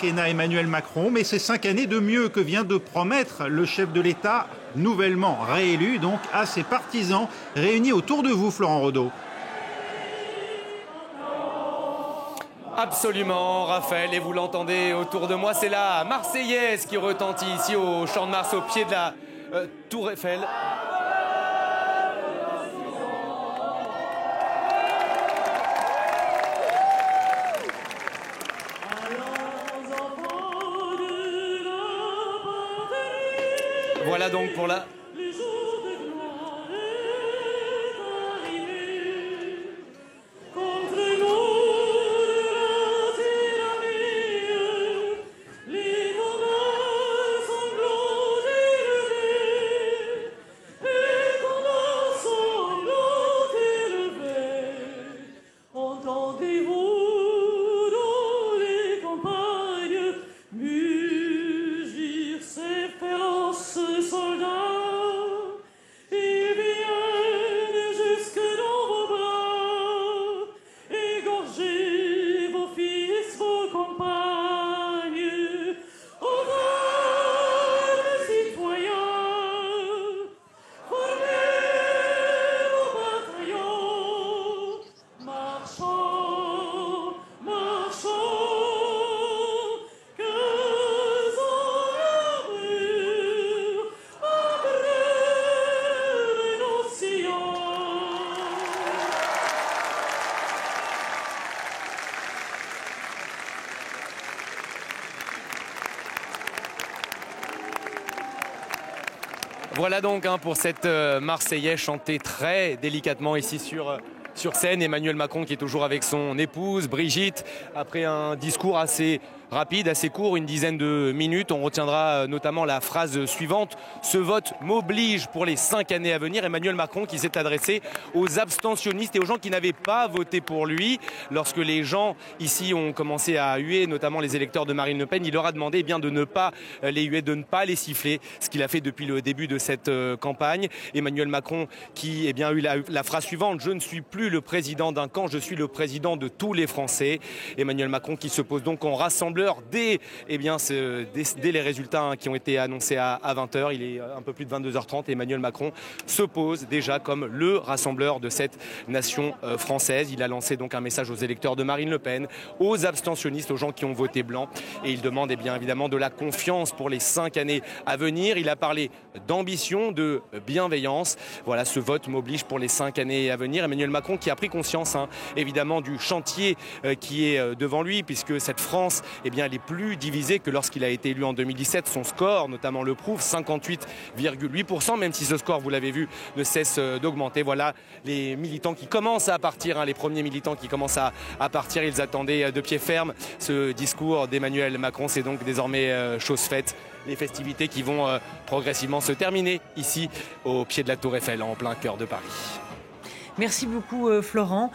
quinquennat Emmanuel Macron, mais c'est 5 années de mieux que vient de promettre le chef de l'État, nouvellement réélu, donc à ses partisans réunis autour de vous, Florent Rodeau. Absolument, Raphaël, et vous l'entendez autour de moi, c'est la Marseillaise qui retentit ici au Champ de Mars, au pied de la Tour Eiffel. Voilà donc pour la... Voilà donc pour cette Marseillaise chantée très délicatement ici sur scène. Emmanuel Macron qui est toujours avec son épouse Brigitte, après un discours assez rapide, assez court, une dizaine de minutes. On retiendra notamment la phrase suivante: ce vote m'oblige pour les 5 années à venir. Emmanuel Macron qui s'est adressé aux abstentionnistes et aux gens qui n'avaient pas voté pour lui. Lorsque les gens ici ont commencé à huer, notamment les électeurs de Marine Le Pen, il leur a demandé bien de ne pas les huer, de ne pas les siffler, ce qu'il a fait depuis le début de cette campagne. Emmanuel Macron qui a eu la phrase suivante: je ne suis plus le président d'un camp, je suis le président de tous les Français. Emmanuel Macron qui se pose donc en rassembleur dès les résultats qui ont été annoncés à 20h. Il est un peu plus de 22h30 et Emmanuel Macron se pose déjà comme le rassembleur de cette nation française. Il a lancé donc un message aux électeurs de Marine Le Pen, aux abstentionnistes, aux gens qui ont voté blanc, et il demande évidemment de la confiance pour les 5 années à venir. Il a parlé d'ambition, de bienveillance. Voilà, ce vote m'oblige pour les 5 années à venir. Emmanuel Macron qui a pris conscience évidemment du chantier qui est devant lui, puisque cette France elle est plus divisée que lorsqu'il a été élu en 2017. Son score notamment le prouve, 58,8%, même si ce score, vous l'avez vu, ne cesse d'augmenter. Voilà les militants qui commencent à partir, les premiers militants qui commencent à partir. Ils attendaient de pied ferme ce discours d'Emmanuel Macron. C'est donc désormais chose faite. Les festivités qui vont progressivement se terminer ici au pied de la Tour Eiffel, en plein cœur de Paris. Merci beaucoup Florent.